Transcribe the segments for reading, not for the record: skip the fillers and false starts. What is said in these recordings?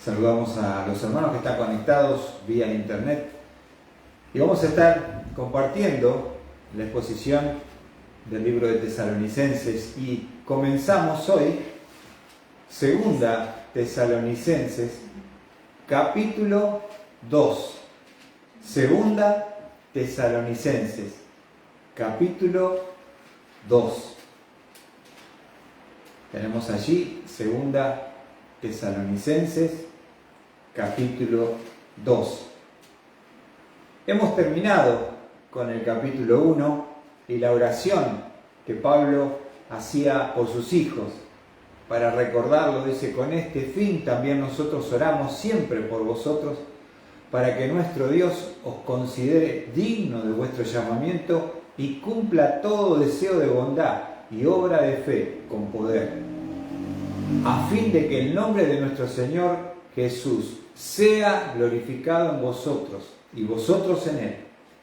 Saludamos a los hermanos que están conectados vía internet y vamos a estar compartiendo la exposición del libro de Tesalonicenses y comenzamos hoy Segunda Tesalonicenses capítulo 2. Segunda Tesalonicenses capítulo 2. Tenemos allí Segunda Tesalonicenses capítulo 2. Hemos terminado con el capítulo 1 y la oración que Pablo hacía por sus hijos. Para recordarlo, dice: con este fin también nosotros oramos siempre por vosotros, para que nuestro Dios os considere digno de vuestro llamamiento y cumpla todo deseo de bondad y obra de fe con poder, a fin de que el nombre de nuestro Señor Jesús sea glorificado en vosotros y vosotros en Él,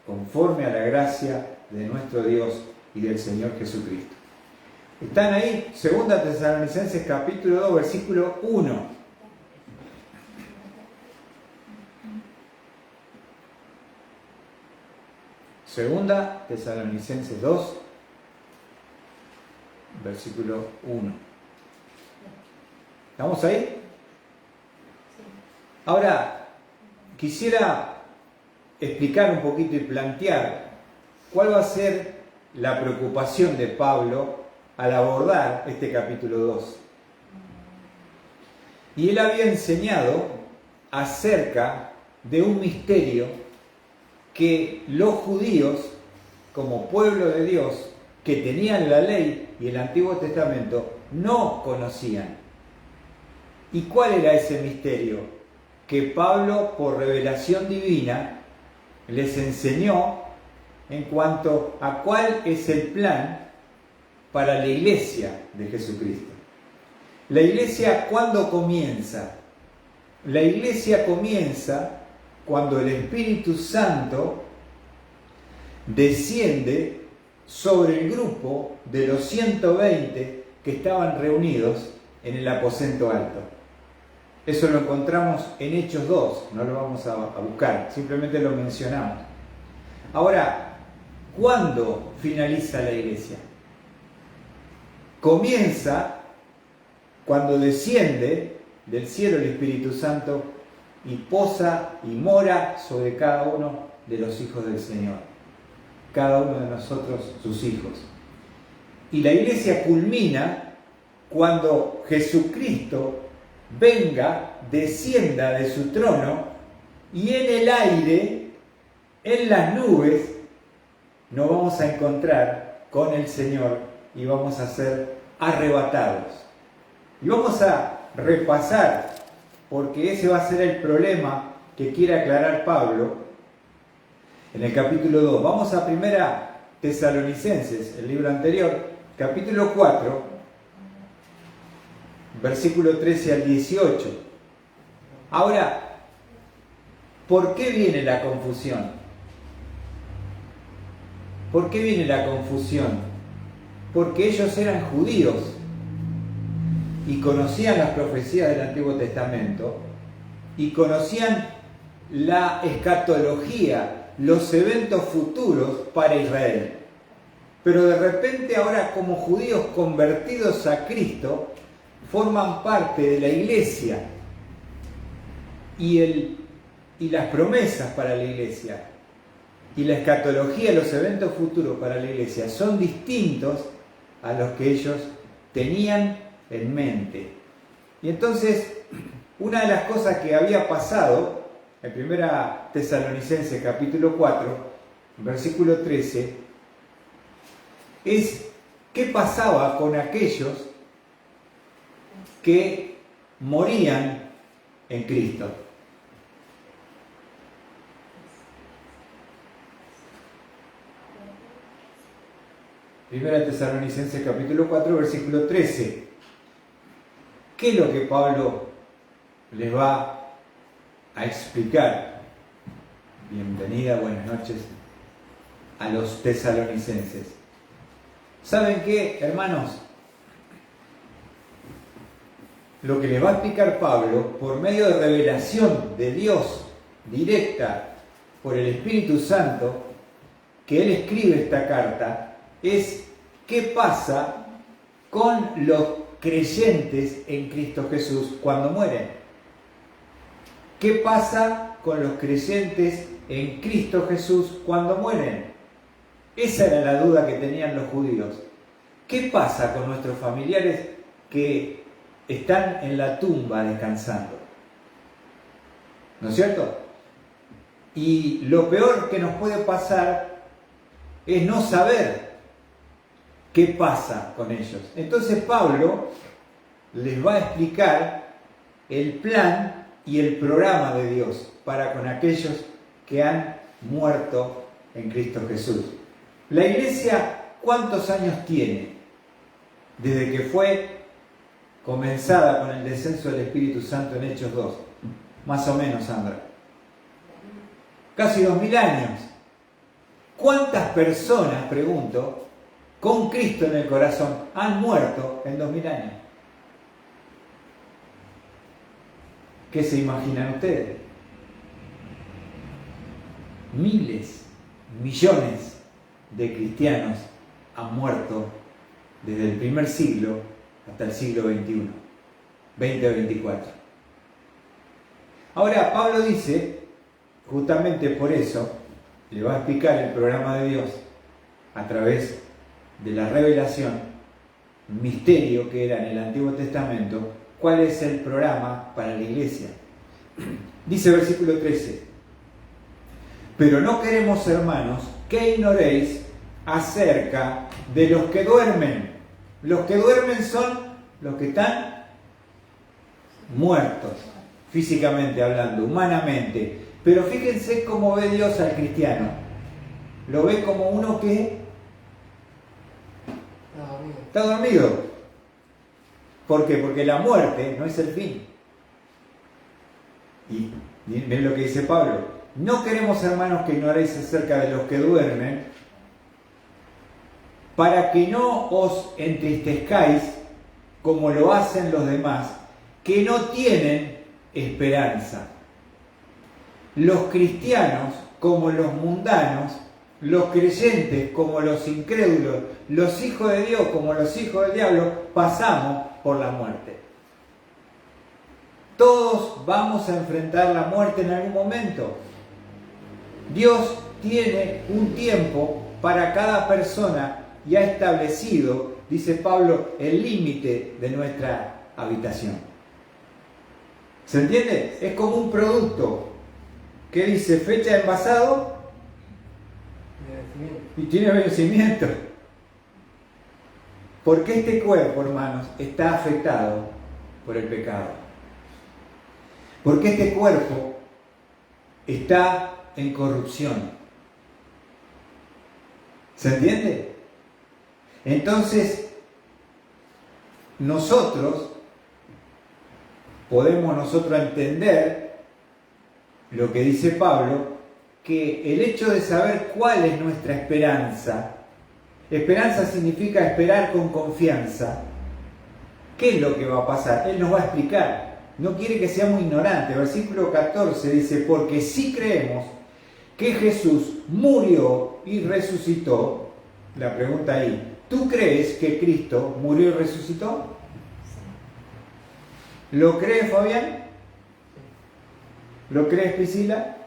conforme a la gracia de nuestro Dios y del Señor Jesucristo. Están ahí, Segunda Tesalonicenses capítulo 2, versículo 1. Segunda Tesalonicenses 2, versículo 1. ¿Estamos ahí? Ahora, quisiera explicar un poquito y plantear cuál va a ser la preocupación de Pablo al abordar este capítulo 2. Y él había enseñado acerca de un misterio que los judíos, como pueblo de Dios, que tenían la ley y el Antiguo Testamento, no conocían. ¿Y cuál era ese misterio? Que Pablo, por revelación divina, les enseñó en cuanto a cuál es el plan para la iglesia de Jesucristo. La iglesia, ¿cuándo comienza? La iglesia comienza cuando el Espíritu Santo desciende sobre el grupo de los 120 que estaban reunidos en el aposento alto. Eso lo encontramos en Hechos 2, no lo vamos a buscar, simplemente lo mencionamos. Ahora, ¿cuándo finaliza la iglesia? Comienza cuando desciende del cielo el Espíritu Santo y posa y mora sobre cada uno de los hijos del Señor, cada uno de nosotros, sus hijos. Y la iglesia culmina cuando Jesucristo venga, descienda de su trono y en el aire, en las nubes, nos vamos a encontrar con el Señor y vamos a ser arrebatados. Y vamos a repasar, porque ese va a ser el problema que quiere aclarar Pablo en el capítulo 2. Vamos a Primera Tesalonicenses, el libro anterior, capítulo 4, versículo 13 al 18. Ahora, ¿por qué viene la confusión? ¿Por qué viene la confusión? Porque ellos eran judíos y conocían las profecías del Antiguo Testamento y conocían la escatología, los eventos futuros para Israel. Pero de repente ahora, como judíos convertidos a Cristo, forman parte de la iglesia y las promesas para la iglesia y la escatología, los eventos futuros para la iglesia son distintos a los que ellos tenían en mente. Y entonces, una de las cosas que había pasado en Primera Tesalonicenses capítulo 4, versículo 13, es qué pasaba con aquellos que morían en Cristo. Primera Tesalonicenses capítulo 4, versículo 13. ¿Qué es lo que Pablo les va a explicar? Bienvenida, buenas noches a los tesalonicenses. ¿Saben qué, hermanos? lo que les va a explicar Pablo por medio de revelación de Dios directa por el Espíritu Santo, que él escribe esta carta, es qué pasa con los creyentes en Cristo Jesús cuando mueren. ¿Qué pasa con los creyentes en Cristo Jesús cuando mueren? Esa era la duda que tenían los judíos. ¿Qué pasa con nuestros familiares que están en la tumba descansando? ¿No es cierto? Y lo peor que nos puede pasar es no saber qué pasa con ellos. Entonces Pablo les va a explicar el plan y el programa de Dios para con aquellos que han muerto en Cristo Jesús. La iglesia, ¿cuántos años tiene desde que fue comenzada con el descenso del Espíritu Santo en Hechos 2? Más o menos, Sandra. Casi 2000 años. ¿Cuántas personas, pregunto, con Cristo en el corazón han muerto en 2000 años? ¿Qué se imaginan ustedes? Miles, millones de cristianos han muerto desde el primer siglo hasta el siglo XXI, 2024. Ahora, Pablo dice, justamente por eso, le va a explicar el programa de Dios a través de la revelación, misterio que era en el Antiguo Testamento, cuál es el programa para la iglesia. Dice versículo 13, pero no queremos, hermanos, que ignoréis acerca de los que duermen. Los que duermen son los que están muertos, físicamente hablando, humanamente. Pero fíjense cómo ve Dios al cristiano. Lo ve como uno que está dormido. ¿Por qué? Porque la muerte no es el fin. Y miren lo que dice Pablo. No queremos, hermanos, que ignoréis acerca de los que duermen, para que no os entristezcáis como lo hacen los demás, que no tienen esperanza. Los cristianos como los mundanos, los creyentes como los incrédulos, los hijos de Dios como los hijos del diablo, pasamos por la muerte. Todos vamos a enfrentar la muerte en algún momento. Dios tiene un tiempo para cada persona y ha establecido, dice Pablo, el límite de nuestra habitación. ¿Se entiende? Es como un producto que dice fecha de envasado y tiene vencimiento. Porque este cuerpo, hermanos, está afectado por el pecado. Porque este cuerpo está en corrupción. ¿Se entiende? Entonces, podemos entender lo que dice Pablo, que el hecho de saber cuál es nuestra esperanza, esperanza significa esperar con confianza. ¿Qué es lo que va a pasar? Él nos va a explicar. No quiere que seamos ignorantes. Versículo 14 dice, porque si creemos que Jesús murió y resucitó, la pregunta ahí, ¿tú crees que Cristo murió y resucitó? ¿Lo crees, Fabián? ¿Lo crees, Priscila?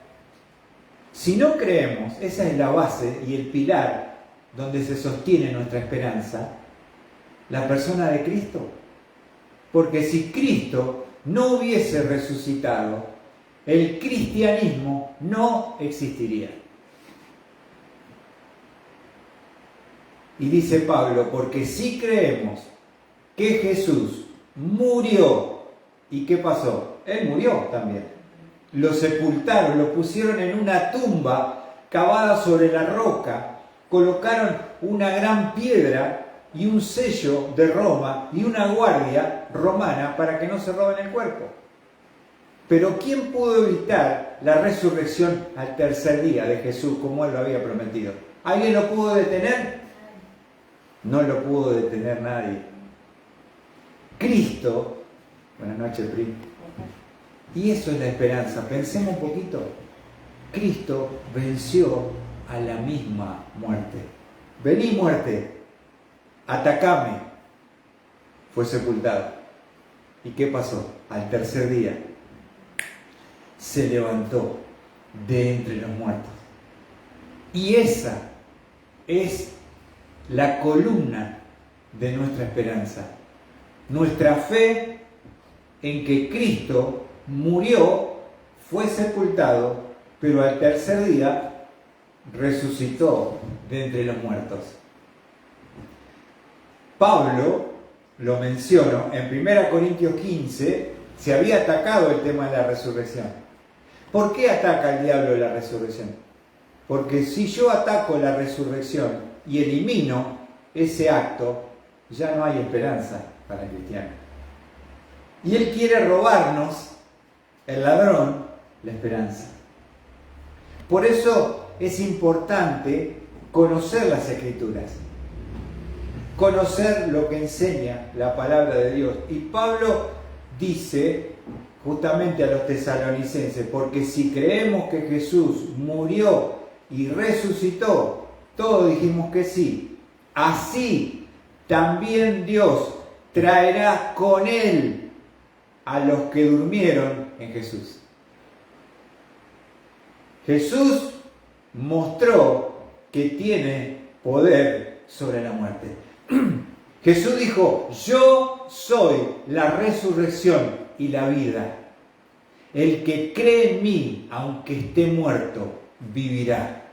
Si no creemos, esa es la base y el pilar donde se sostiene nuestra esperanza, la persona de Cristo. Porque si Cristo no hubiese resucitado, el cristianismo no existiría. Y dice Pablo, porque si creemos que Jesús murió, ¿y qué pasó? Él murió también. Lo sepultaron, lo pusieron en una tumba cavada sobre la roca, colocaron una gran piedra y un sello de Roma y una guardia romana para que no se roben el cuerpo. Pero ¿quién pudo evitar la resurrección al tercer día de Jesús como Él lo había prometido? ¿Alguien lo pudo detener? No lo pudo detener nadie. Cristo Buenas noches, Pri. Y eso es la esperanza. Pensemos un poquito. Cristo venció a la misma muerte. Vení, muerte, atacame. Fue sepultado. ¿Y qué pasó? Al tercer día se levantó de entre los muertos. Y esa es la columna de nuestra esperanza. Nuestra fe en que Cristo murió, fue sepultado, pero al tercer día resucitó de entre los muertos. Pablo, lo menciono, en 1 Corintios 15, se había atacado el tema de la resurrección. ¿Por qué ataca el diablo la resurrección? Porque si yo ataco la resurrección y elimino ese acto, ya no hay esperanza para el cristiano. Y él quiere robarnos, el ladrón, la esperanza. Por eso es importante conocer las Escrituras, conocer lo que enseña la palabra de Dios. Y Pablo dice justamente a los tesalonicenses, porque si creemos que Jesús murió y resucitó, todos dijimos que sí, así también Dios traerá con él a los que durmieron en Jesús. Jesús mostró que tiene poder sobre la muerte. Jesús dijo, yo soy la resurrección y la vida. El que cree en mí, aunque esté muerto, vivirá.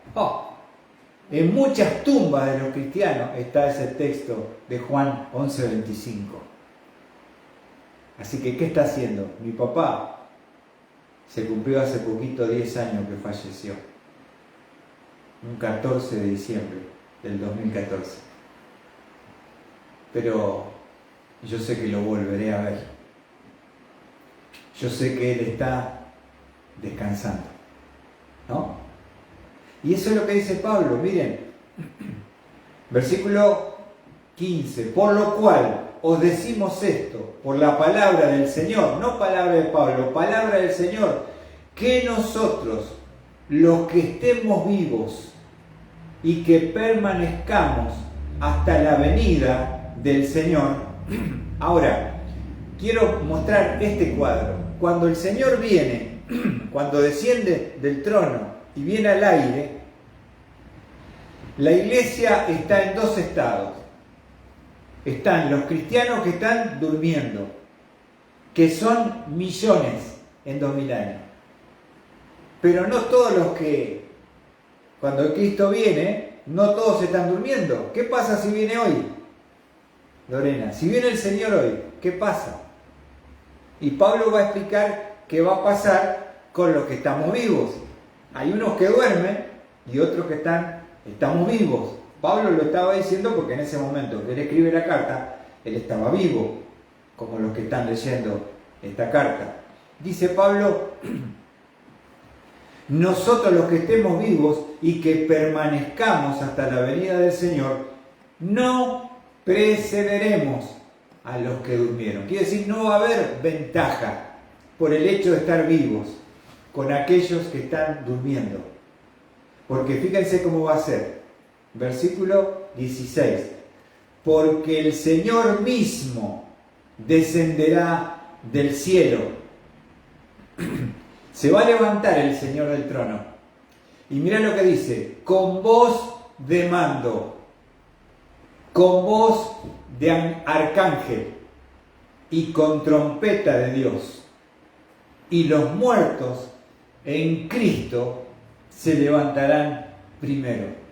En muchas tumbas de los cristianos está ese texto de Juan 11:25. Así que, ¿qué está haciendo? Mi papá se cumplió hace poquito 10 años que falleció. Un 14 de diciembre del 2014. Pero yo sé que lo volveré a ver. Yo sé que él está descansando, ¿no? Y eso es lo que dice Pablo, miren. Versículo 15. Por lo cual os decimos esto, por la palabra del Señor, no palabra de Pablo, palabra del Señor, que nosotros, los que estemos vivos y que permanezcamos hasta la venida del Señor. Ahora, quiero mostrar este cuadro. Cuando el Señor viene, cuando desciende del trono y viene al aire, la iglesia está en dos estados. Están los cristianos que están durmiendo, que son millones en 2000 años. Pero no todos los que, cuando Cristo viene, no todos están durmiendo. ¿Qué pasa si viene hoy? Lorena, si viene el Señor hoy, ¿qué pasa? Y Pablo va a explicar qué va a pasar con los que estamos vivos. Hay unos que duermen y otros que estamos vivos. Pablo lo estaba diciendo porque en ese momento que él escribe la carta, él estaba vivo, como los que están leyendo esta carta. Dice Pablo, nosotros los que estemos vivos y que permanezcamos hasta la venida del Señor, no precederemos a los que durmieron. Quiere decir, no va a haber ventaja por el hecho de estar vivos con aquellos que están durmiendo. Porque fíjense cómo va a ser. Versículo 16. Porque el Señor mismo descenderá del cielo. Se va a levantar el Señor del trono. Y mira lo que dice. Con voz de mando. Con voz de arcángel. Y con trompeta de Dios. Y los muertos en Cristo se levantarán primero.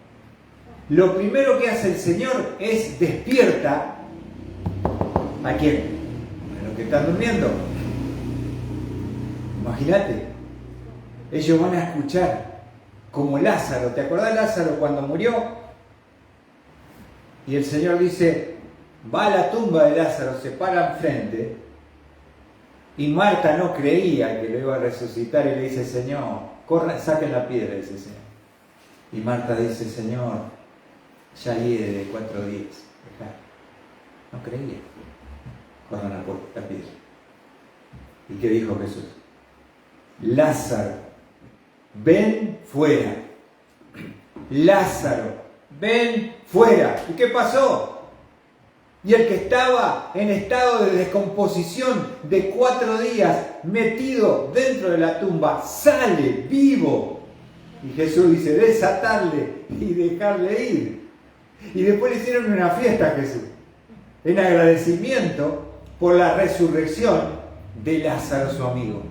Lo primero que hace el Señor es despierta. ¿A quién? A los que están durmiendo. Imagínate. Ellos van a escuchar como Lázaro. ¿Te acordás Lázaro cuando murió? Y el Señor dice, va a la tumba de Lázaro, se para enfrente. Y Marta no creía que lo iba a resucitar y le dice, Señor, saquen la piedra, dice el Señor. Y Marta dice, Señor, ya hiede de 4 días. No creía. Corran la piedra. ¿Y qué dijo Jesús? Lázaro, ven fuera. Lázaro, ven fuera. ¿Y qué pasó? Y el que estaba en estado de descomposición de 4 días, metido dentro de la tumba, sale vivo. Y Jesús dice, desatarle y dejarle ir. Y después le hicieron una fiesta a Jesús, en agradecimiento por la resurrección de Lázaro, su amigo.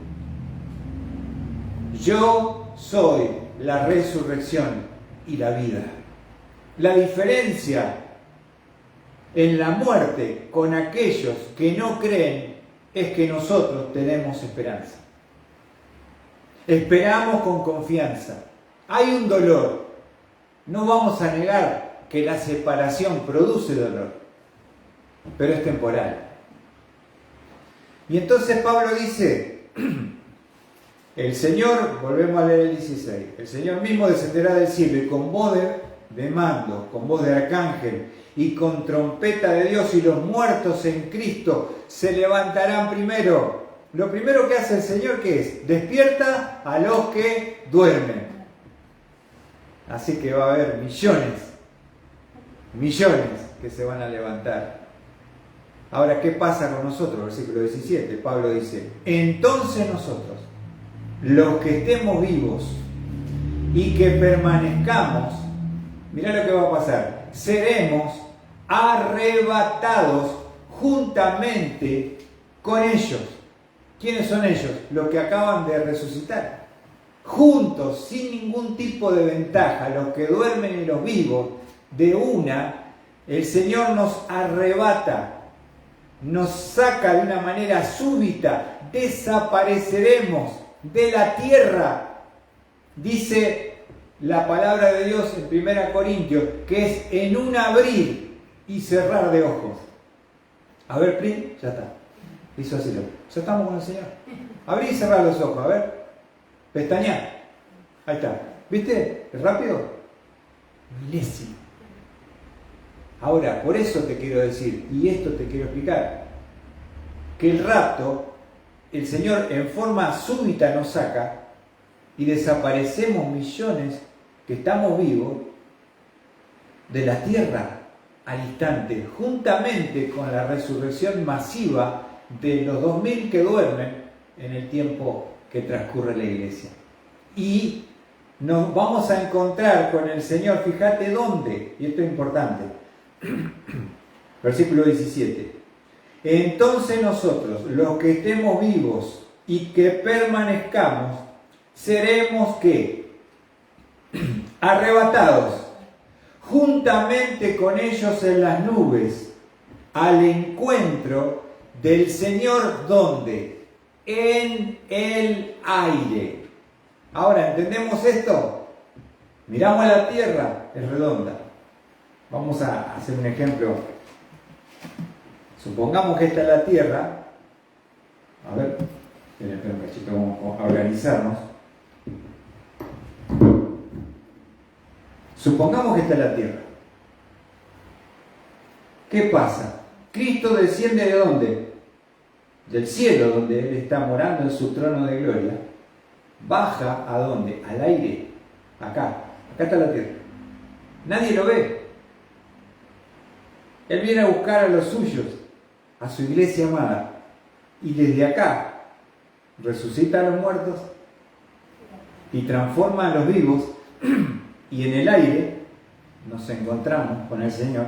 Yo soy la resurrección y la vida. La diferencia en la muerte con aquellos que no creen es que nosotros tenemos esperanza. Esperamos con confianza. Hay un dolor. No vamos a negar que la separación produce dolor, pero es temporal. Y entonces Pablo dice, el Señor, volvemos a leer el 16, el Señor mismo descenderá del cielo y con voz de mando, con voz de arcángel y con trompeta de Dios, y los muertos en Cristo se levantarán primero. Lo primero que hace el Señor, ¿qué es? Despierta a los que duermen. Así que va a haber millones que se van a levantar. Ahora, ¿qué pasa con nosotros? Versículo 17, Pablo dice, entonces nosotros, los que estemos vivos y que permanezcamos, mirá lo que va a pasar, seremos arrebatados juntamente con ellos. ¿Quiénes son ellos? Los que acaban de resucitar. Juntos, sin ningún tipo de ventaja, los que duermen y los vivos, de una, el Señor nos arrebata, nos saca de una manera súbita, desapareceremos de la tierra. Dice la palabra de Dios en 1 Corintios, que es en un abrir y cerrar de ojos. A ver, Pri, ya está. Hizo así. Ya estamos con el Señor. Abrir y cerrar los ojos, a ver. Pestañear. Ahí está. ¿Viste? ¿Es rápido? Milésimo. Ahora, por eso te quiero decir, y esto te quiero explicar, que el rapto, el Señor en forma súbita nos saca y desaparecemos millones que estamos vivos de la tierra al instante, juntamente con la resurrección masiva de los 2000 que duermen en el tiempo que transcurre la iglesia. Y nos vamos a encontrar con el Señor, fíjate dónde, y esto es importante. Versículo 17. Entonces nosotros, los que estemos vivos y que permanezcamos, seremos ¿qué? Arrebatados juntamente con ellos en las nubes al encuentro del Señor. ¿Dónde? En el aire. Ahora, ¿entendemos esto? Miramos a la tierra, es redonda. Vamos a hacer un ejemplo. Supongamos que esta es la tierra. A ver, espera un cachito, vamos a organizarnos. Supongamos que esta es la tierra. ¿Qué pasa? Cristo desciende ¿de dónde? Del cielo, donde Él está morando en su trono de gloria. Baja ¿a dónde? Al aire. Acá está la tierra. Nadie lo ve. Él viene a buscar a los suyos, a su iglesia amada, y desde acá resucita a los muertos y transforma a los vivos, y en el aire nos encontramos con el Señor,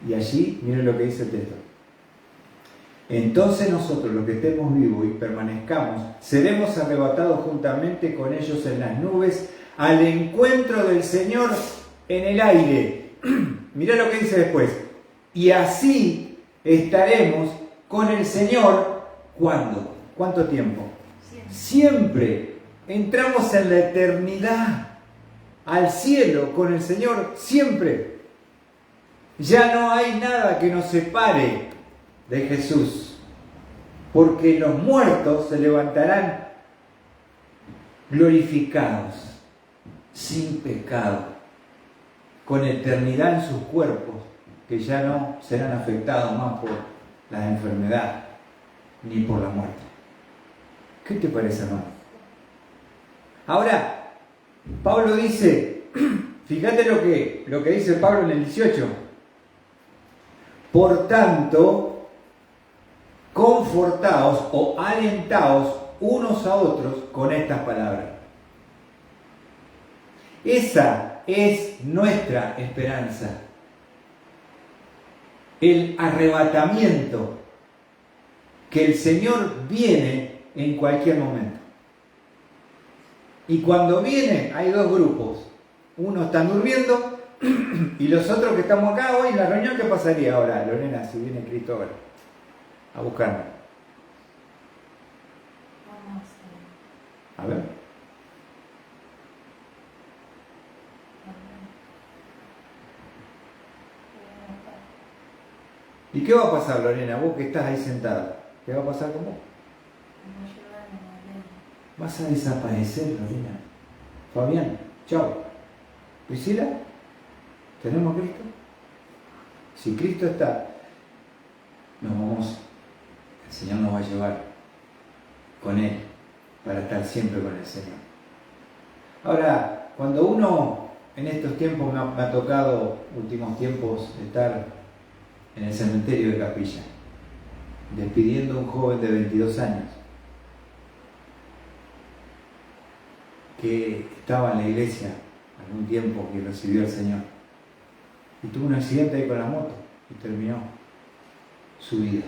y allí, miren lo que dice el texto. Entonces nosotros, los que estemos vivos y permanezcamos, seremos arrebatados juntamente con ellos en las nubes al encuentro del Señor en el aire. Mirá lo que dice después. Y así estaremos con el Señor. ¿Cuándo? ¿Cuánto tiempo? Siempre. Entramos en la eternidad, al cielo con el Señor siempre. Ya no hay nada que nos separe de Jesús, porque los muertos se levantarán glorificados, sin pecado, con eternidad en sus cuerpos, que ya no serán afectados más por la enfermedad ni por la muerte. ¿Qué te parece, hermano? Ahora, Pablo dice, fíjate lo que dice Pablo en el 18. Por tanto, confortaos o alentaos unos a otros con estas palabras. Esa es nuestra esperanza. El arrebatamiento, que el Señor viene en cualquier momento. Y cuando viene hay dos grupos. Unos están durmiendo y los otros que estamos acá hoy en la reunión. ¿Qué pasaría ahora, Lorena, si viene Cristo ahora a buscarnos? A ver. ¿Y qué va a pasar, Lorena? Vos que estás ahí sentada, ¿qué va a pasar con vos? Vas a desaparecer, Lorena. Fabián, chao. Priscila, ¿tenemos a Cristo? Si Cristo está, nos vamos, el Señor nos va a llevar con Él para estar siempre con el Señor. Ahora, cuando uno en estos tiempos me ha tocado, últimos tiempos, estar en el cementerio de Capilla, despidiendo a un joven de 22 años que estaba en la iglesia algún tiempo que recibió al Señor y tuvo un accidente ahí con la moto y terminó su vida.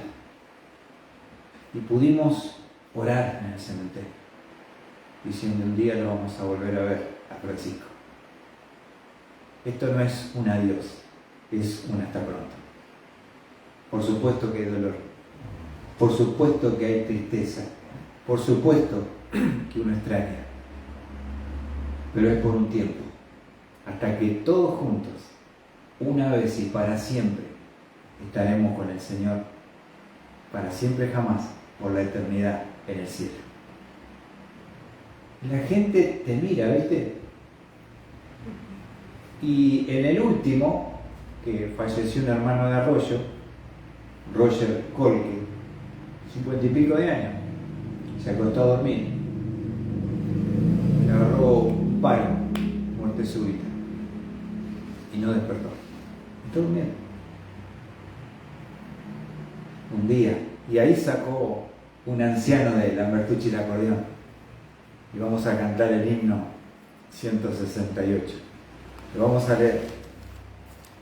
Y pudimos orar en el cementerio diciendo: un día lo vamos a volver a ver a Francisco. Esto no es un adiós, es un hasta pronto. Por supuesto que hay dolor, por supuesto que hay tristeza, por supuesto que uno extraña, pero es por un tiempo, hasta que todos juntos, una vez y para siempre, estaremos con el Señor, para siempre jamás, por la eternidad en el cielo. La gente te mira, ¿viste? Y en el último, que falleció un hermano de Arroyo, Roger Colque, 50 y pico de años, se acostó a dormir, le agarró un paro, muerte súbita, y no despertó. Está durmiendo. Un día, y ahí sacó un anciano de Lambertucci el acordeón, y vamos a cantar el himno 168. Lo vamos a leer.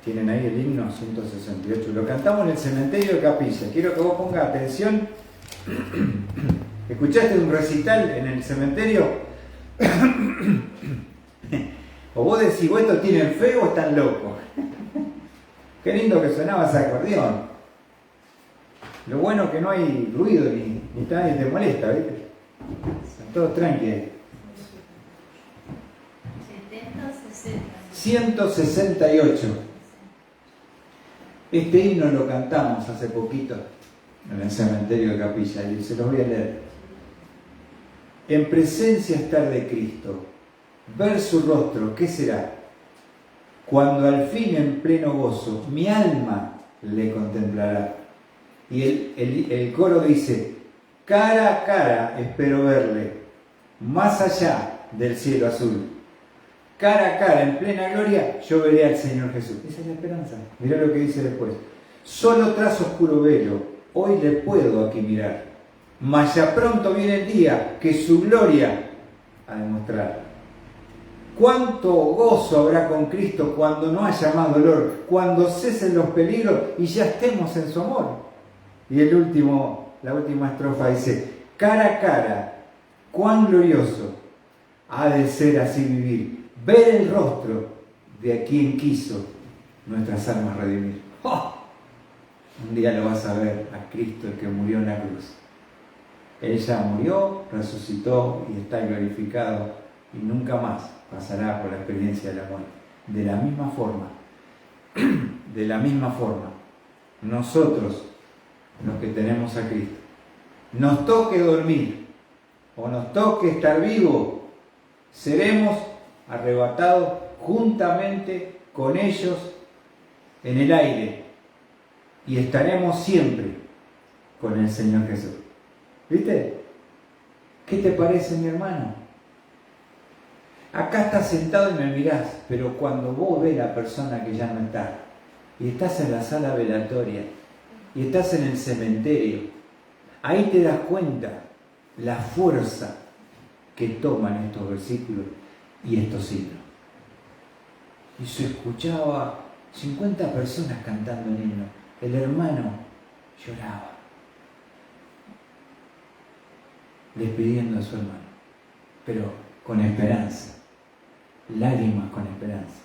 ¿Tienen ahí el himno 168? Lo cantamos en el cementerio de Capilla. Quiero que vos pongas atención. ¿Escuchaste un recital en el cementerio? O vos decís: ¿estos tienen fe o están locos? Qué lindo que sonaba ese acordeón. Lo bueno que no hay ruido ni nadie te molesta, ¿viste? Están todos tranquilos. 168. Este himno lo cantamos hace poquito en el cementerio de Capilla y se los voy a leer. En presencia estar de Cristo, ver su rostro, ¿qué será? Cuando al fin en pleno gozo mi alma le contemplará. Y el coro dice: cara a cara espero verle, más allá del cielo azul. Cara a cara, en plena gloria, yo veré al Señor Jesús. Esa es la esperanza. Mirá lo que dice después. Solo tras oscuro velo, hoy le puedo aquí mirar. Mas ya pronto viene el día que su gloria ha de mostrar. Cuánto gozo habrá con Cristo cuando no haya más dolor, cuando cesen los peligros y ya estemos en su amor. Y la última estrofa dice: cara a cara, cuán glorioso ha de ser así vivir, ver el rostro de quien quiso nuestras almas redimir. ¡Oh! Un día lo vas a ver a Cristo, el que murió en la cruz. Él ya murió, resucitó y está glorificado y nunca más pasará por la experiencia de la muerte. De la misma forma, nosotros, los que tenemos a Cristo, nos toque dormir o nos toque estar vivos, seremos arrebatados juntamente con ellos en el aire y estaremos siempre con el Señor Jesús. ¿Viste? ¿Qué te parece, mi hermano? Acá estás sentado y me mirás, pero cuando vos ves a la persona que ya no está, y estás en la sala velatoria, y estás en el cementerio, ahí te das cuenta la fuerza que toman estos versículos y estos signos. Y se escuchaba 50 personas cantando el himno. El hermano lloraba, despidiendo a su hermano, pero con esperanza, lágrimas con esperanza.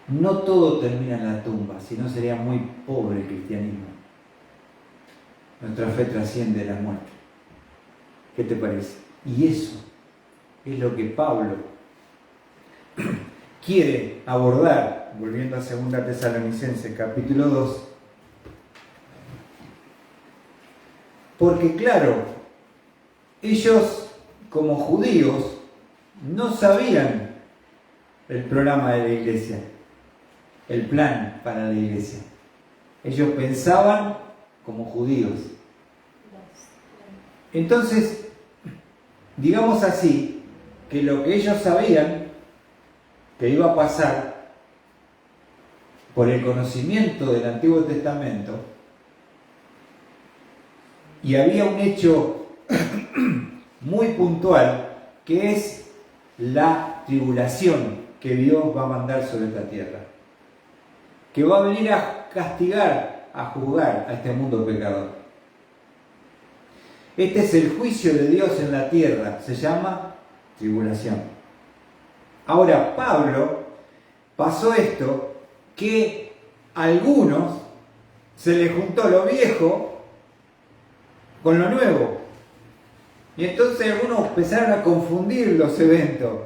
No todo termina en la tumba, si no sería muy pobre el cristianismo. Nuestra fe trasciende la muerte. ¿Qué te parece? Y eso es lo que Pablo quiere abordar, volviendo a 2 Tesalonicenses capítulo 2. Porque claro, ellos como judíos no sabían el programa de la iglesia, el plan para la iglesia. Ellos pensaban como judíos. Entonces, digamos así, que lo que ellos sabían que iba a pasar por el conocimiento del Antiguo Testamento, y había un hecho muy puntual, que es la tribulación que Dios va a mandar sobre esta tierra, que va a venir a castigar, a juzgar a este mundo pecador. Este es el juicio de Dios en la tierra, se llama tribulación. Ahora, Pablo pasó esto, que a algunos se les juntó lo viejo con lo nuevo. Y entonces algunos empezaron a confundir los eventos.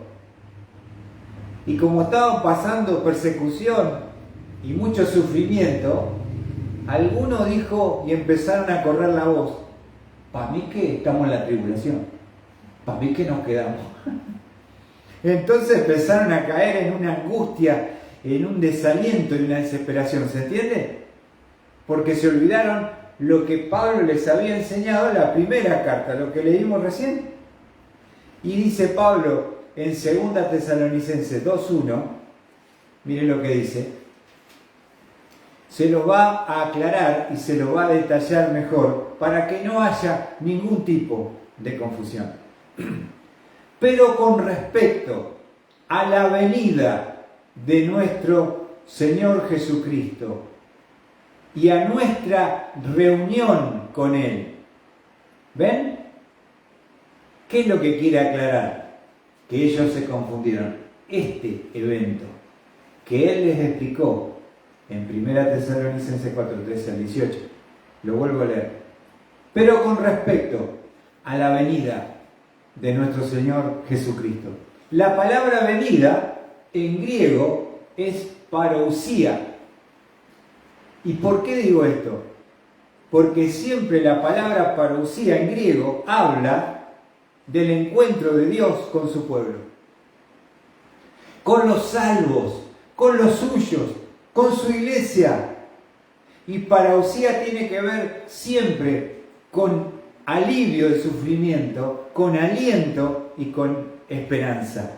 Y como estaban pasando persecución y mucho sufrimiento, algunos dijo y empezaron a correr la voz: para mí que estamos en la tribulación, para mí que nos quedamos. Entonces empezaron a caer en una angustia, en un desaliento, en una desesperación. ¿Se entiende? Porque se olvidaron lo que Pablo les había enseñado en la primera carta, lo que leímos recién. Y dice Pablo en 2 Tesalonicenses 2:1, miren lo que dice, se lo va a aclarar y se lo va a detallar mejor para que no haya ningún tipo de confusión. Pero con respecto a la venida de nuestro Señor Jesucristo y a nuestra reunión con Él, ¿ven? ¿Qué es lo que quiere aclarar? Que ellos se confundieron. Este evento que Él les explicó en 1 Tesalonicenses 4:13 al 18, lo vuelvo a leer. Pero con respecto a la venida de nuestro Señor Jesucristo. La palabra venida en griego es parousia. ¿Y por qué digo esto? Porque siempre la palabra parousia en griego habla del encuentro de Dios con su pueblo, con los salvos, con los suyos, con su iglesia. Y parousia tiene que ver siempre con alivio del sufrimiento, con aliento y con esperanza.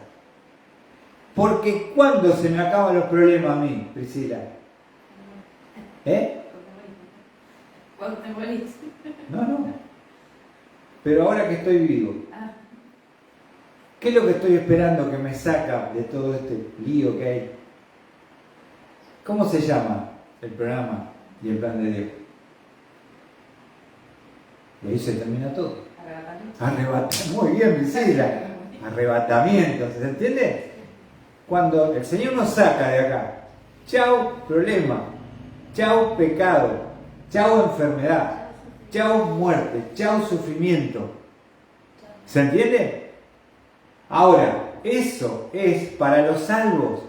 Porque ¿cuándo se me acaban los problemas a mí, Priscila? Cuando te morís. No. Pero ahora que estoy vivo, ¿qué es lo que estoy esperando que me saca de todo este lío que hay? ¿Cómo se llama el programa y el plan de Dios? Y ahí se termina todo. Arrebatamiento. Muy bien, Priscila. Arrebatamiento, ¿se entiende? Cuando el Señor nos saca de acá, chao problema, chao pecado, chao enfermedad, chao muerte, chao sufrimiento. ¿Se entiende? Ahora, eso es para los salvos.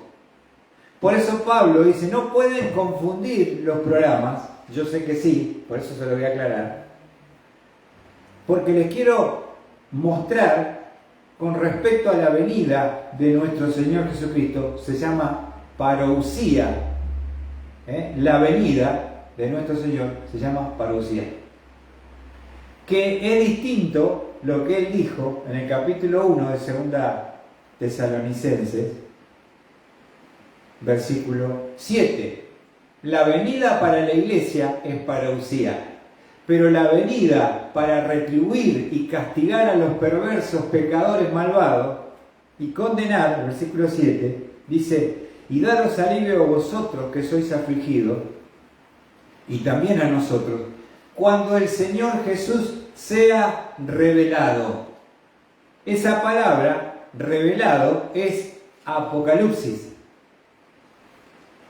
Por eso Pablo dice, no pueden confundir los programas. Yo sé que sí, por eso se lo voy a aclarar. Porque les quiero mostrar con respecto a la venida de nuestro Señor Jesucristo, se llama parousia. La venida de nuestro Señor se llama parousia. Que es distinto lo que él dijo en el capítulo 1 de 2 Tesalonicenses, versículo 7. La venida para la iglesia es parousia, pero la venida para retribuir y castigar a los perversos pecadores malvados y condenar, el versículo 7, dice, y daros alivio a vosotros que sois afligidos, y también a nosotros, cuando el Señor Jesús sea revelado. Esa palabra, revelado, es Apocalipsis.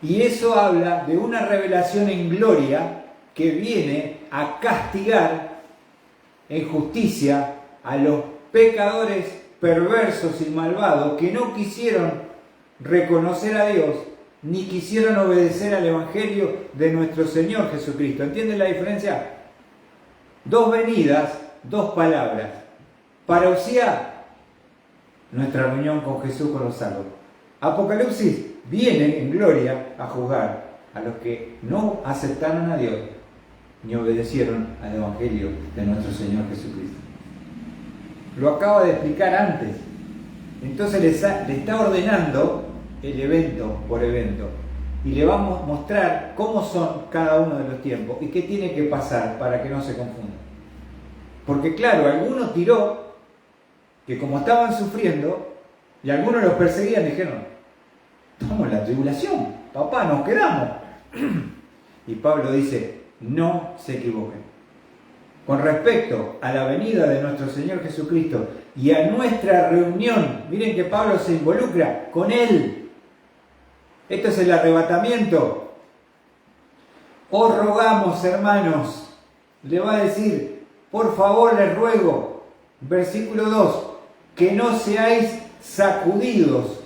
Y eso habla de una revelación en gloria que viene a castigar en justicia a los pecadores perversos y malvados que no quisieron reconocer a Dios ni quisieron obedecer al Evangelio de nuestro Señor Jesucristo. ¿Entienden la diferencia? Dos venidas, dos palabras. Parousia, nuestra reunión con Jesús con los salvos. Apocalipsis viene en gloria a juzgar a los que no aceptaron a Dios ni obedecieron al Evangelio de nuestro Señor Jesucristo. Lo acaba de explicar antes. Entonces le está ordenando el evento por evento y le vamos a mostrar cómo son cada uno de los tiempos y qué tiene que pasar para que no se confunda. Porque claro, algunos tiró que como estaban sufriendo y algunos los perseguían, dijeron, estamos en la tribulación, papá, nos quedamos. Y Pablo dice, no se equivoquen. Con respecto a la venida de nuestro Señor Jesucristo y a nuestra reunión, miren que Pablo se involucra con Él. Esto es el arrebatamiento. Os rogamos, hermanos, le va a decir, por favor les ruego, versículo 2, que no seáis sacudidos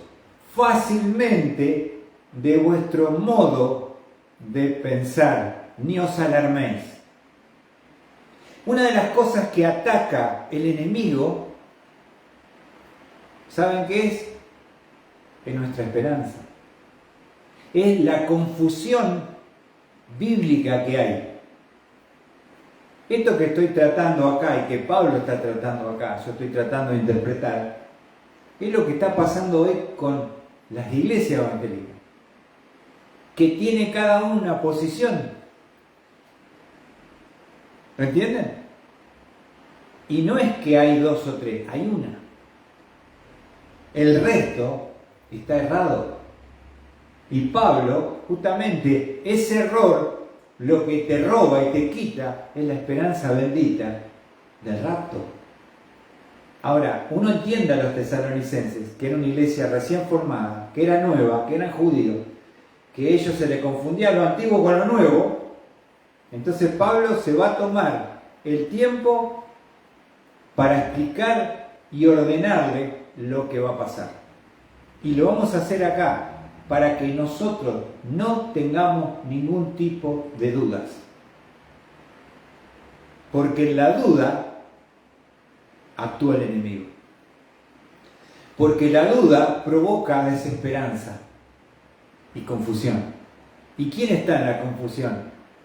fácilmente de vuestro modo de pensar, ni os alarméis. Una de las cosas que ataca el enemigo, ¿saben qué es? Es nuestra esperanza. Es la confusión bíblica que hay. Esto que estoy tratando acá y que Pablo está tratando acá, yo estoy tratando de interpretar, es lo que está pasando hoy con las iglesias evangélicas, que tiene cada una posición. ¿Lo entienden? Y no es que hay dos o tres, hay una. El resto está errado. Y Pablo, justamente, ese error, lo que te roba y te quita es la esperanza bendita del rapto. Ahora, uno entiende a los tesalonicenses, que era una iglesia recién formada, que era nueva, que eran judíos, que a ellos se les confundía lo antiguo con lo nuevo. Entonces Pablo se va a tomar el tiempo para explicar y ordenarle lo que va a pasar. Y lo vamos a hacer acá, para que nosotros no tengamos ningún tipo de dudas. Porque en la duda actúa el enemigo. Porque la duda provoca desesperanza y confusión. ¿Y quién está en la confusión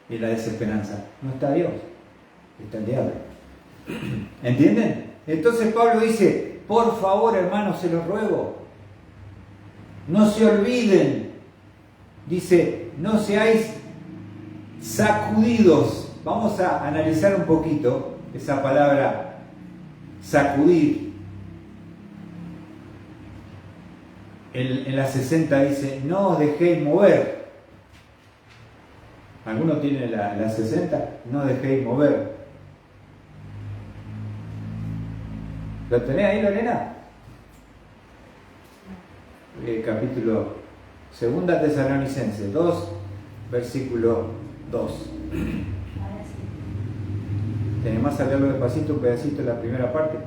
y en la desesperanza? No está Dios, está el diablo. ¿Entienden? Entonces Pablo dice, por favor, hermanos, se los ruego, no se olviden, dice, no seáis sacudidos. Vamos a analizar un poquito esa palabra sacudir. En la 60 dice, no os dejéis mover. ¿Alguno tiene la 60? No os dejéis mover. ¿Lo tenés ahí, Lorena? Capítulo 2 Tesalonicenses 2, versículo 2. ¿Tenés más a leerlo despacito, un pedacito de la primera parte?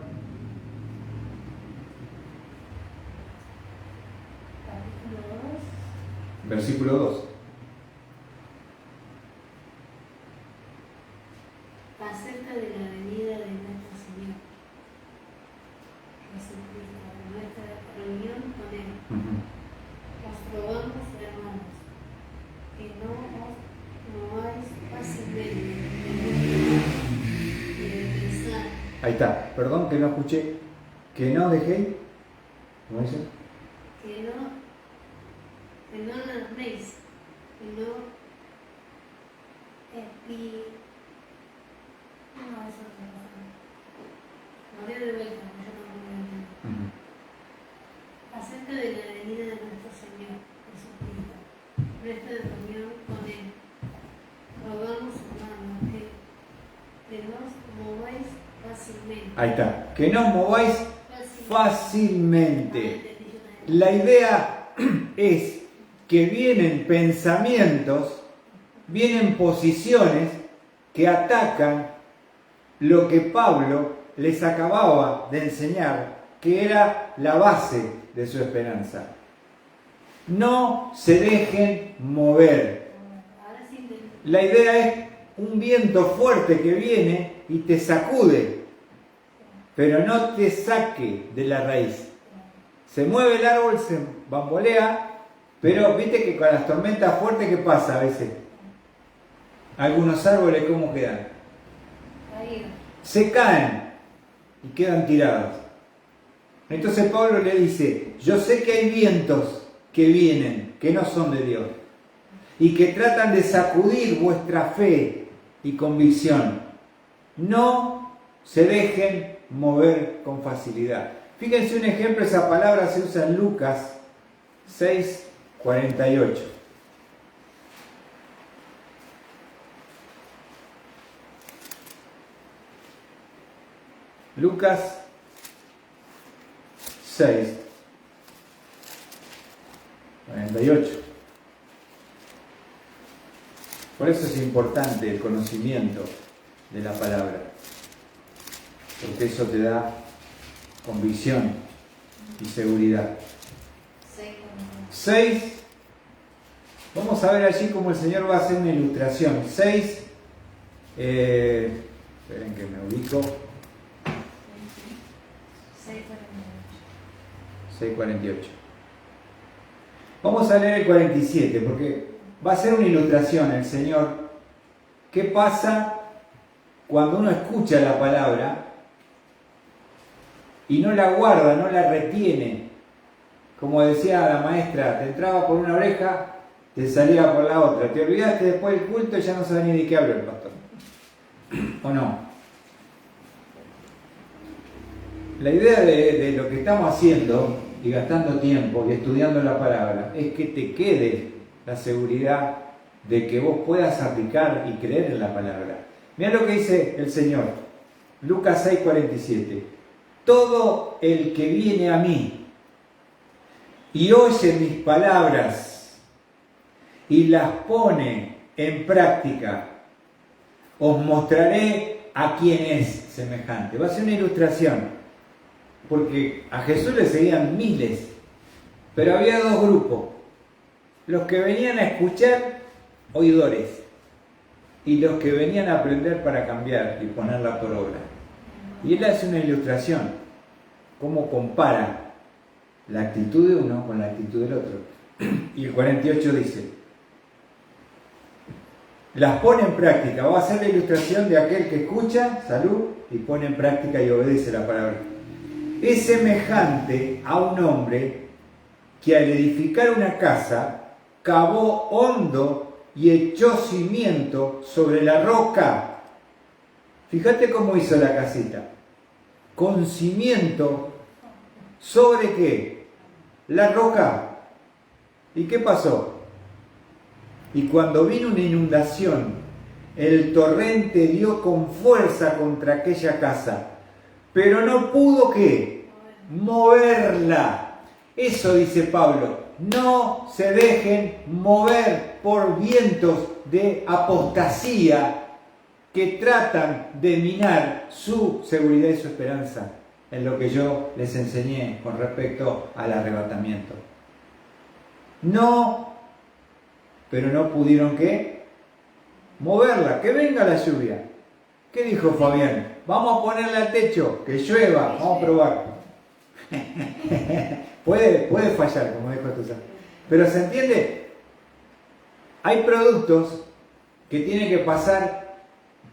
Versículo 2. Acerca de la venida de nuestro Señor Jesucristo, de nuestra reunión con Él. Os rogamos, hermanos, que no os mováis fácilmente de pensar. Ahí está, perdón que no escuché. Que no dejé. ¿Cómo dice? Que no alarméis, que no no, eso no voy de vuelta, yo no voy acerca de la venida de nuestro Señor Jesucristo, nuestra reunión con Él. Rogamos, hermanos, que no os mováis fácilmente. Ahí está. Que no os mováis fácilmente. La idea es que vienen pensamientos, vienen posiciones que atacan lo que Pablo les acababa de enseñar, que era la base de su esperanza. No se dejen mover. La idea es un viento fuerte que viene y te sacude, pero no te saque de la raíz. Se mueve el árbol, se bambolea, pero viste que con las tormentas fuertes, ¿qué pasa a veces? Algunos árboles, ¿cómo quedan? Se caen y quedan tirados. Entonces Pablo le dice, yo sé que hay vientos que vienen, que no son de Dios, y que tratan de sacudir vuestra fe y convicción. No se dejen mover con facilidad. Fíjense un ejemplo, esa palabra se usa en Lucas 6:48. Lucas 6:48. Por eso es importante el conocimiento de la palabra, porque eso te da convicción y seguridad. 6. Vamos a ver allí cómo el Señor va a hacer una ilustración. 6. Esperen que me ubico. 6:48. Vamos a leer el 47 porque va a ser una ilustración el Señor. ¿Qué pasa cuando uno escucha la palabra y no la guarda, no la retiene? Como decía la maestra, te entraba por una oreja, te salía por la otra. Te olvidaste después del culto y ya no sabes ni de qué habló el pastor. ¿O no? La idea de lo que estamos haciendo y gastando tiempo y estudiando la palabra es que te quede la seguridad de que vos puedas aplicar y creer en la palabra. Mira lo que dice el Señor, Lucas 6:47. Todo el que viene a mí y oye mis palabras y las pone en práctica, os mostraré a quién es semejante. Va a ser una ilustración, porque a Jesús le seguían miles, pero había dos grupos: los que venían a escuchar, oidores, y los que venían a aprender para cambiar y ponerla por obra. Y él hace una ilustración, cómo compara la actitud de uno con la actitud del otro. Y el 48 dice, las pone en práctica. Va a ser la ilustración de aquel que escucha, salud, y pone en práctica y obedece la palabra. Es semejante a un hombre que al edificar una casa cavó hondo y echó cimiento sobre la roca. Fíjate cómo hizo la casita. Con cimiento sobre ¿qué? La roca. ¿Y qué pasó? Y cuando vino una inundación, el torrente dio con fuerza contra aquella casa, pero no pudo ¿qué? Moverla. Eso dice Pablo, no se dejen mover por vientos de apostasía que tratan de minar su seguridad y su esperanza en lo que yo les enseñé con respecto al arrebatamiento. No, pero no pudieron ¿qué? Moverla, que venga la lluvia. ¿Qué dijo Fabián? Vamos a ponerle al techo, que llueva, vamos a probar. puede fallar, como dijo Tusa. Pero ¿se entiende? Hay productos que tienen que pasar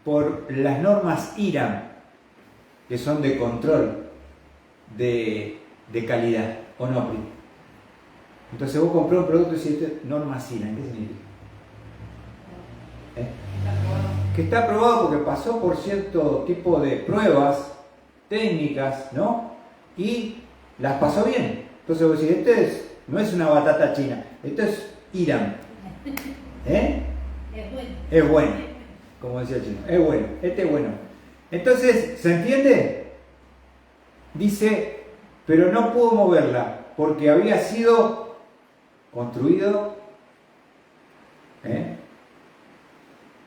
por las normas IRAM. que son de control de calidad, ¿o no, Pri? Entonces vos comprás un producto y decís, norma SINA, ¿qué significa? Que está aprobado porque pasó por cierto tipo de pruebas técnicas, ¿no? Y las pasó bien. Entonces vos decís, no es una batata china, esto es Irán. Es bueno. Es bueno, como decía el chino, es bueno, este es bueno. Entonces, ¿se entiende? Dice, pero no pudo moverla porque había sido construido.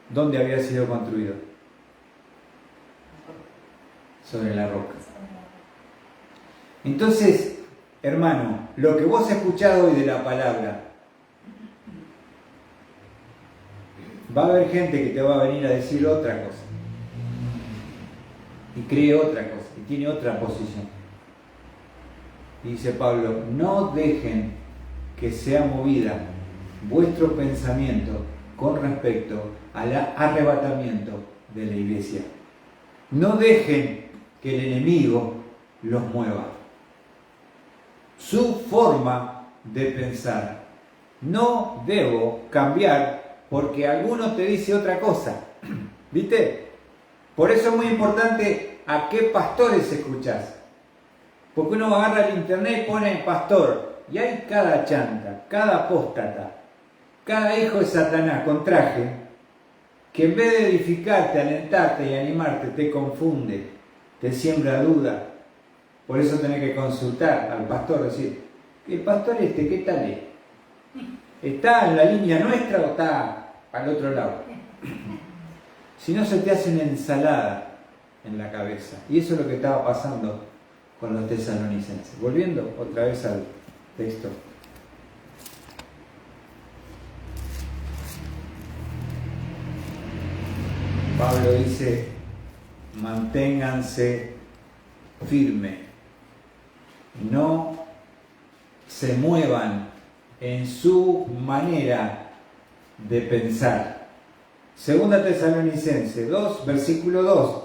¿Dónde había sido construido? Sobre la roca. Entonces, hermano, lo que vos has escuchado hoy de la palabra, va a haber gente que te va a venir a decir otra cosa. Y cree otra cosa, y tiene otra posición. Y dice Pablo, no dejen que sea movida vuestro pensamiento con respecto al arrebatamiento de la iglesia. No dejen que el enemigo los mueva. Su forma de pensar. No debo cambiar porque alguno te dice otra cosa. ¿Viste? Por eso es muy importante a qué pastores escuchás. Porque uno agarra el internet y pone pastor. Y hay cada chanta, cada apóstata, cada hijo de Satanás con traje, que en vez de edificarte, alentarte y animarte, te confunde, te siembra duda. Por eso tenés que consultar al pastor, decir, ¿el pastor qué tal es? ¿Está en la línea nuestra o está al otro lado? Si no, se te hace una ensalada en la cabeza. Y eso es lo que estaba pasando con los tesalonicenses. Volviendo otra vez al texto. Pablo dice, manténganse firmes, no se muevan en su manera de pensar. Segunda Tesalonicenses 2, versículo 2.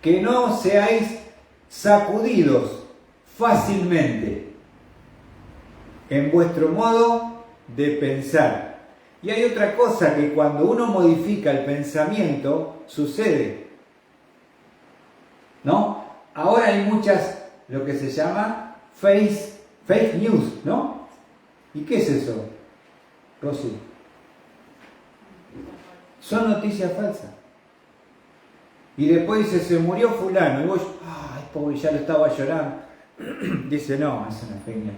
Que no seáis sacudidos fácilmente en vuestro modo de pensar. Y hay otra cosa que cuando uno modifica el pensamiento, sucede. ¿No? Ahora hay muchas, lo que se llama fake news, ¿no? ¿Y qué es eso, Rosy? Son noticias falsas. Y después dice, se murió fulano. Y vos, ay, pobre, ya lo estaba llorando. Dice, no, es una fake news.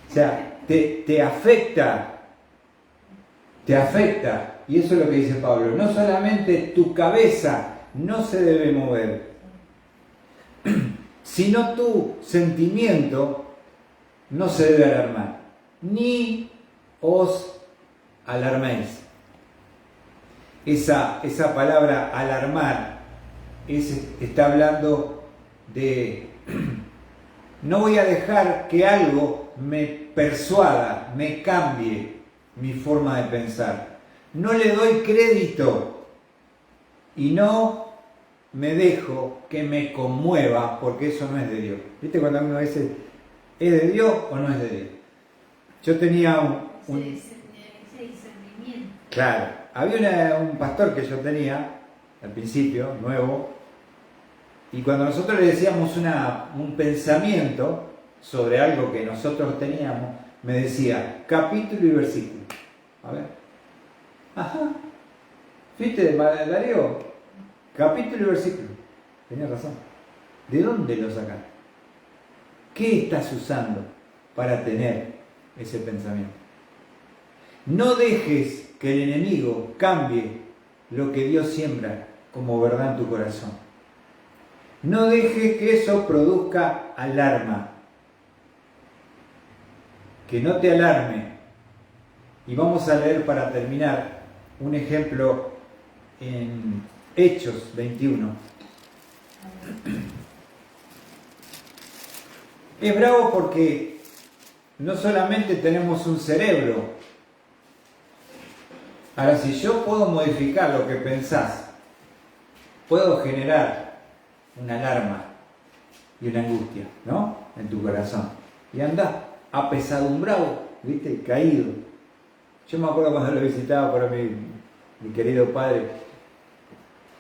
O sea, te afecta. Te afecta. Y eso es lo que dice Pablo. No solamente tu cabeza no se debe mover, sino tu sentimiento no se debe alarmar. Ni os alarméis. Esa palabra alarmar está hablando de no voy a dejar que algo me persuada, me cambie mi forma de pensar. No le doy crédito y no me dejo que me conmueva porque eso no es de Dios. ¿Viste cuando uno dice, ¿es de Dios o no es de Dios? Yo tenía un discernimiento. Claro, había un pastor que yo tenía al principio, nuevo, y cuando nosotros le decíamos un pensamiento sobre algo que nosotros teníamos, me decía capítulo y versículo. A ver. Ajá. ¿Viste, Darío? Capítulo y versículo. Tenías razón. ¿De dónde lo sacaste? ¿Qué estás usando para tener ese pensamiento? No dejes que el enemigo cambie lo que Dios siembra como verdad en tu corazón. No dejes que eso produzca alarma. Que no te alarme. Y vamos a leer para terminar un ejemplo en Hechos 21. Es bravo porque no solamente tenemos un cerebro. Ahora, si yo puedo modificar lo que pensás puedo generar una alarma y una angustia, ¿no? En tu corazón. Y anda apesadumbrado, ¿viste? Caído. Yo me acuerdo cuando lo visitaba por mi querido padre,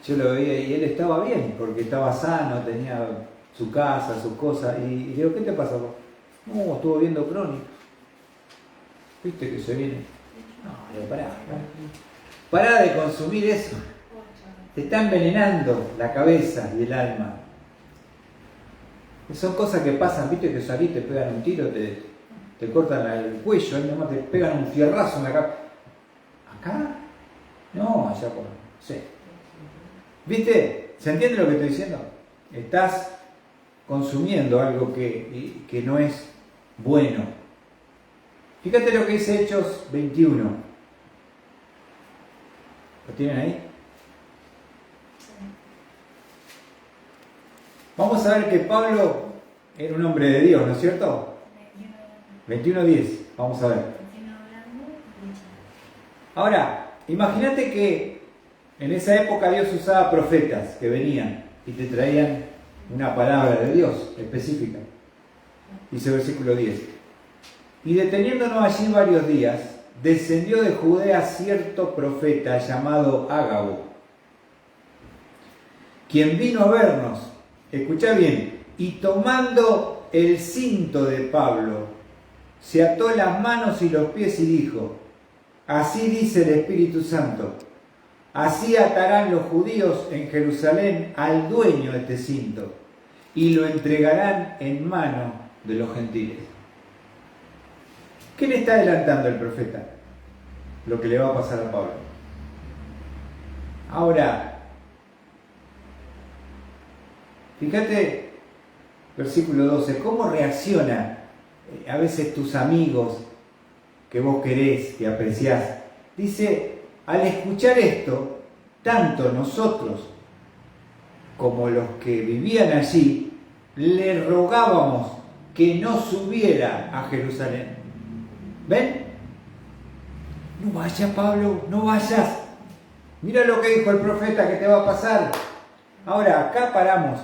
yo lo veía y él estaba bien, porque estaba sano, tenía su casa, sus cosas, y digo, ¿qué te pasa vos? No, estuvo viendo Crónicas. ¿Viste que se viene? No, digo, pará de consumir eso. Te está envenenando la cabeza y el alma. Son cosas que pasan, ¿viste? Que salís, te pegan un tiro, te cortan el cuello, ahí nomás te pegan un fierrazo en la cabeza. ¿Acá? No, allá por... Sí. ¿Viste? ¿Se entiende lo que estoy diciendo? Estás consumiendo algo que no es bueno. Fíjate lo que dice Hechos 21. ¿Lo tienen ahí? Vamos a ver que Pablo era un hombre de Dios, ¿no es cierto? 21:10. Vamos a ver. Ahora, imagínate que en esa época Dios usaba profetas que venían y te traían una palabra de Dios específica. Dice versículo 10. Y deteniéndonos allí varios días, descendió de Judea cierto profeta llamado Ágabo, quien vino a vernos, escucha bien, y tomando el cinto de Pablo, se ató las manos y los pies y dijo, así dice el Espíritu Santo, así atarán los judíos en Jerusalén al dueño de este cinto y lo entregarán en mano de los gentiles. ¿Qué le está adelantando el profeta? Lo que le va a pasar a Pablo. Ahora, fíjate, versículo 12, ¿cómo reacciona a veces tus amigos que vos querés, que apreciás? Dice, al escuchar esto, tanto nosotros como los que vivían allí, le rogábamos que no subiera a Jerusalén. ¿Ven? No vayas, Pablo, no vayas. Mira lo que dijo el profeta que te va a pasar. Ahora, acá paramos.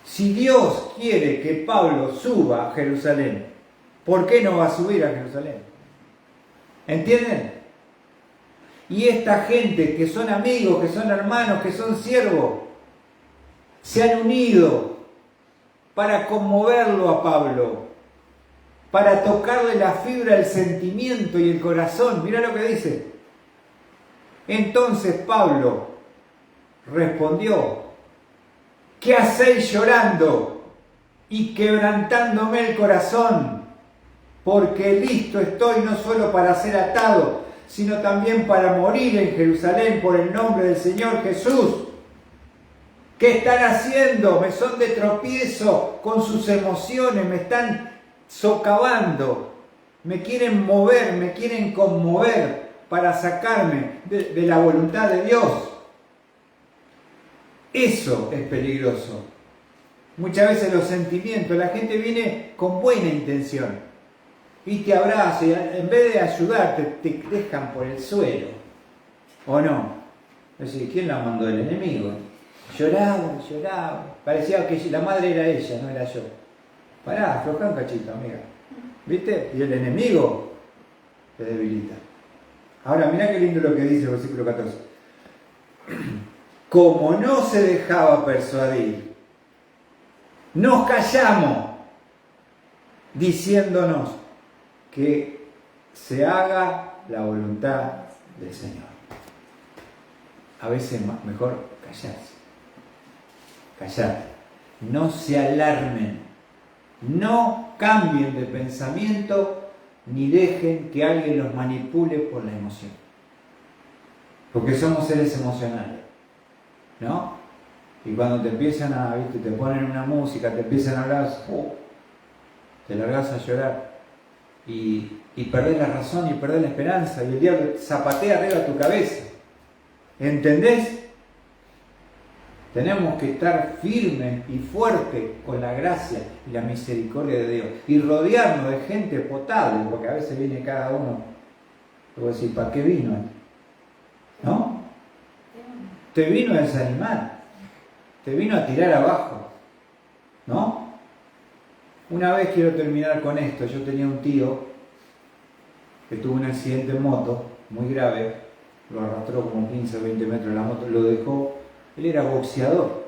Si Dios quiere que Pablo suba a Jerusalén, ¿por qué no va a subir a Jerusalén? ¿Entienden? Y esta gente que son amigos, que son hermanos, que son siervos, se han unido para conmoverlo a Pablo, para tocarle la fibra del sentimiento y el corazón. Mira lo que dice. Entonces Pablo respondió, ¿qué hacéis llorando y quebrantándome el corazón? Porque listo estoy no solo para ser atado, sino también para morir en Jerusalén por el nombre del Señor Jesús. ¿Qué están haciendo? Me son de tropiezo con sus emociones, me están socavando, me quieren mover, me quieren conmover para sacarme de la voluntad de Dios. Eso es peligroso. Muchas veces los sentimientos, la gente viene con buena intención y te abraza y en vez de ayudarte te dejan por el suelo. ¿O no? Es decir, ¿quién la mandó? El enemigo. Lloraba. Parecía que la madre era ella, no era yo. Pará, aflojá un cachito, amiga. ¿Viste? Y el enemigo te debilita. Ahora, mirá qué lindo lo que dice el versículo 14. Como no se dejaba persuadir, nos callamos, diciéndonos que se haga la voluntad del Señor. A veces mejor callarse. Callar. No se alarmen. No cambien de pensamiento ni dejen que alguien los manipule por la emoción. Porque somos seres emocionales, ¿no? Y cuando te empiezan a, ¿viste? Te ponen una música, te empiezan a hablar, te largas a llorar y perdés la razón y perdés la esperanza y el diablo zapatea arriba de tu cabeza. ¿Entendés? Tenemos que estar firmes y fuertes con la gracia y la misericordia de Dios y rodearnos de gente potable, porque a veces viene cada uno. Te voy a decir, ¿para qué vino? ¿No? te vino a desanimar, te vino a tirar abajo, ¿no? Una vez quiero terminar con esto. Yo tenía un tío que tuvo un accidente en moto muy grave, lo arrastró como 15 o 20 metros la moto, lo dejó, él era boxeador,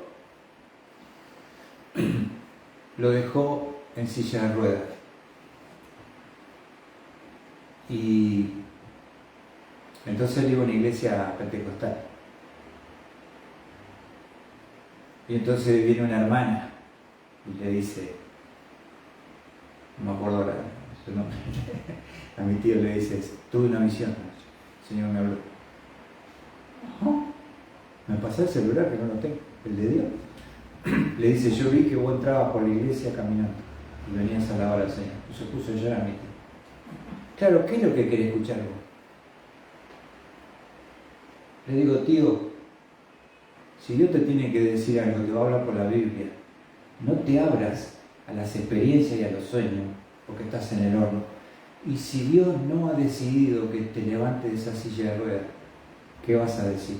lo dejó en silla de ruedas. Y entonces él iba a una iglesia pentecostal. Y entonces viene una hermana y le dice, no me acuerdo ahora su nombre, a mi tío le dice, tuve una visión, el Señor me habló. Me pasó el celular que no lo tengo, el de Dios. Le dice, yo vi que vos entrabas por la iglesia caminando y venías a alabar al Señor. Y se puso a llorar mi tío. Claro, ¿qué es lo que querés escuchar vos? Le digo, tío, si Dios te tiene que decir algo, te va a hablar por la Biblia. No te abras a las experiencias y a los sueños, porque estás en el horno. Y si Dios no ha decidido que te levantes de esa silla de ruedas, ¿qué vas a decir?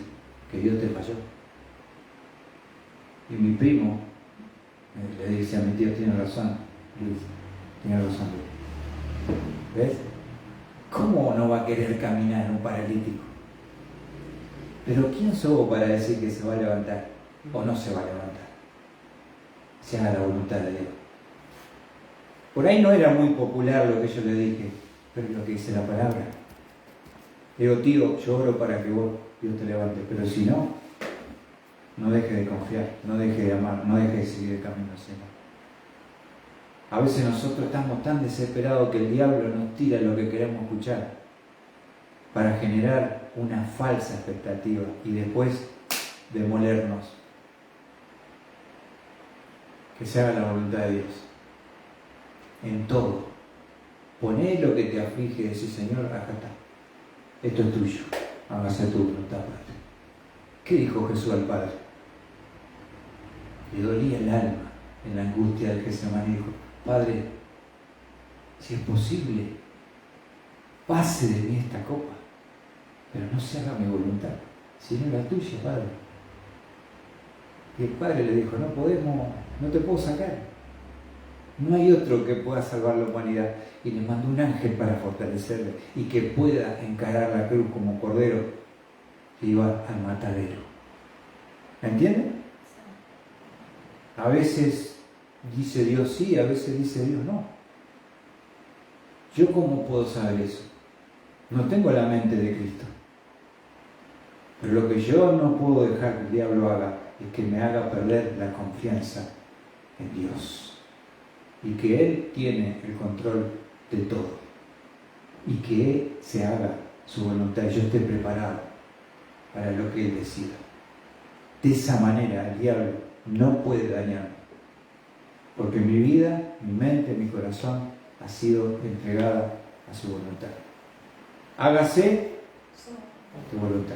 Que Dios te falló. Y mi primo le dice a mi tío, tiene razón, Luis, tiene razón. ¿Ves? ¿Cómo no va a querer caminar un paralítico? Pero ¿quién sos vos para decir que se va a levantar o no se va a levantar? Se haga la voluntad de Dios. Por ahí no era muy popular lo que yo le dije, pero es lo que dice la palabra. Le digo, tío, yo oro para que vos, Dios te levante, pero si no, no deje de confiar, no deje de amar, no deje de seguir el camino al Señor. A veces nosotros estamos tan desesperados que el diablo nos tira lo que queremos escuchar para generar una falsa expectativa y después demolernos. Que se haga la voluntad de Dios en todo. Poné lo que te aflige y decís, Señor, acá está, esto es tuyo, hágase tu voluntad, Padre. ¿Qué dijo Jesús al Padre? Le dolía el alma en la angustia del Getsemaní y dijo, Padre, si es posible, pase de mí esta copa, pero no se haga mi voluntad, sino la tuya, Padre. Y el Padre le dijo, no te puedo sacar. No hay otro que pueda salvar la humanidad. Y le mandó un ángel para fortalecerle y que pueda encarar la cruz como cordero que iba al matadero. ¿Entienden? A veces dice Dios sí, a veces dice Dios no. ¿Yo cómo puedo saber eso? No tengo la mente de Cristo. Pero lo que yo no puedo dejar que el diablo haga es que me haga perder la confianza en Dios. Y que Él tiene el control de todo. Y que Él se haga su voluntad y yo esté preparado para lo que Él decida. De esa manera el diablo no puede dañarme. Porque mi vida, mi mente, mi corazón ha sido entregada a su voluntad. Hágase tu voluntad.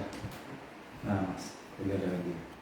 Nada más. Que Dios le bendiga.